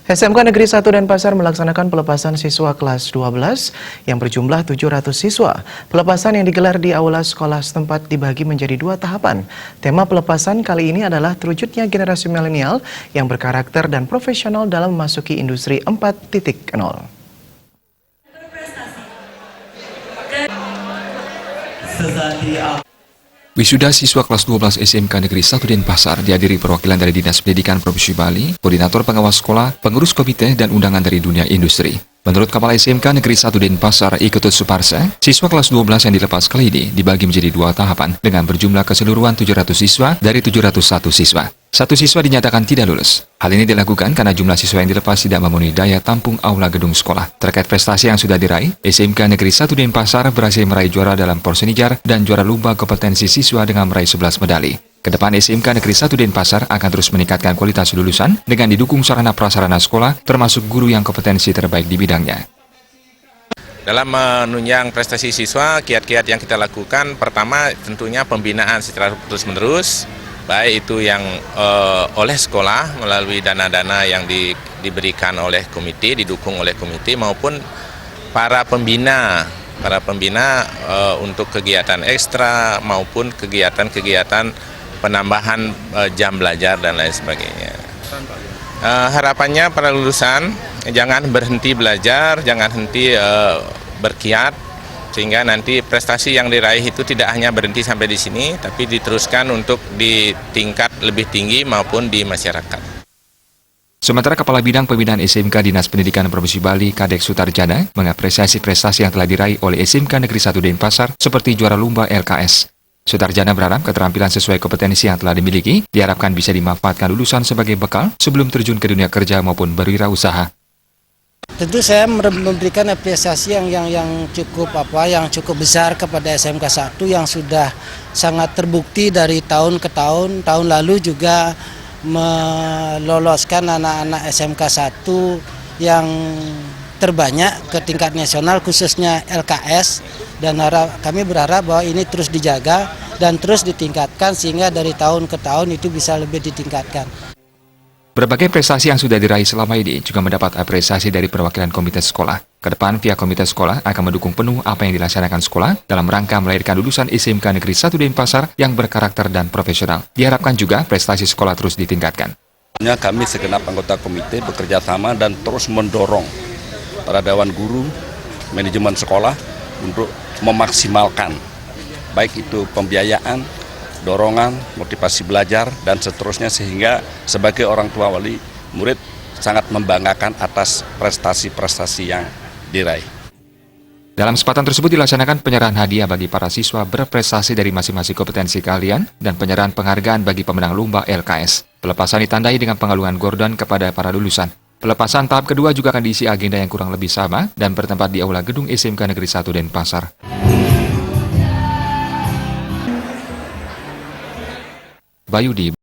SMK Negeri 1 Denpasar melaksanakan pelepasan siswa kelas 12 yang berjumlah 700 siswa. Pelepasan yang digelar di aula sekolah setempat dibagi menjadi 2 tahapan. Tema pelepasan kali ini adalah terwujudnya generasi milenial yang berkarakter dan profesional dalam memasuki industri 4.0. Wisuda siswa kelas 12 SMK Negeri 1 Denpasar dihadiri perwakilan dari Dinas Pendidikan Provinsi Bali, Koordinator Pengawas Sekolah, pengurus komite, dan undangan dari dunia industri. Menurut Kepala SMK Negeri 1 Denpasar, Iketut Suparsa, siswa kelas 12 yang dilepas kali ini dibagi menjadi 2 tahapan dengan berjumlah keseluruhan 700 siswa dari 701 siswa. 1 siswa dinyatakan tidak lulus. Hal ini dilakukan karena jumlah siswa yang dilepas tidak memenuhi daya tampung aula gedung sekolah. Terkait prestasi yang sudah diraih, SMK Negeri 1 Denpasar berhasil meraih juara dalam porsenijar dan juara lomba kompetensi siswa dengan meraih 11 medali. Kedepan SMK Negeri 1 Denpasar akan terus meningkatkan kualitas lulusan dengan didukung sarana prasarana sekolah, termasuk guru yang kompetensi terbaik di bidangnya. Dalam menunjang prestasi siswa, kiat-kiat yang kita lakukan, pertama tentunya pembinaan secara terus-menerus, baik itu yang oleh sekolah melalui dana-dana yang diberikan oleh komite, didukung oleh komite, maupun para pembina untuk kegiatan ekstra maupun kegiatan-kegiatan penambahan jam belajar dan lain sebagainya. Harapannya para lulusan jangan berhenti belajar, jangan henti berkiat, sehingga nanti prestasi yang diraih itu tidak hanya berhenti sampai di sini, tapi diteruskan untuk di tingkat lebih tinggi maupun di masyarakat. Sementara Kepala Bidang Pembinaan SMK Dinas Pendidikan Provinsi Bali, Kadek Sutarjana, mengapresiasi prestasi yang telah diraih oleh SMK Negeri 1 Denpasar seperti juara lomba LKS. Sutarjana berharap keterampilan sesuai kompetensi yang telah dimiliki diharapkan bisa dimanfaatkan lulusan sebagai bekal sebelum terjun ke dunia kerja maupun berwirausaha. Tentu saya memberikan apresiasi yang cukup besar kepada SMK 1 yang sudah sangat terbukti dari tahun ke tahun. Tahun lalu juga meloloskan anak-anak SMK 1 yang terbanyak ke tingkat nasional, khususnya LKS, dan kami berharap bahwa ini terus dijaga dan terus ditingkatkan sehingga dari tahun ke tahun itu bisa lebih ditingkatkan. Berbagai prestasi yang sudah diraih selama ini juga mendapat apresiasi dari perwakilan komite sekolah. Kedepan, pihak komite sekolah akan mendukung penuh apa yang dilaksanakan sekolah dalam rangka melahirkan lulusan SMK Negeri 1 Denpasar yang berkarakter dan profesional. Diharapkan juga prestasi sekolah terus ditingkatkan. Kami segenap anggota komite bekerja sama dan terus mendorong para dewan guru, manajemen sekolah untuk memaksimalkan baik itu pembiayaan, dorongan, motivasi belajar, dan seterusnya, sehingga sebagai orang tua wali murid sangat membanggakan atas prestasi-prestasi yang diraih. Dalam kesempatan tersebut dilaksanakan penyerahan hadiah bagi para siswa berprestasi dari masing-masing kompetensi keahlian dan penyerahan penghargaan bagi pemenang lomba LKS. Pelepasan ditandai dengan pengalungan gordon kepada para lulusan. Pelepasan tahap kedua juga akan diisi agenda yang kurang lebih sama dan bertempat di aula gedung SMK Negeri 1 Denpasar. Bayudi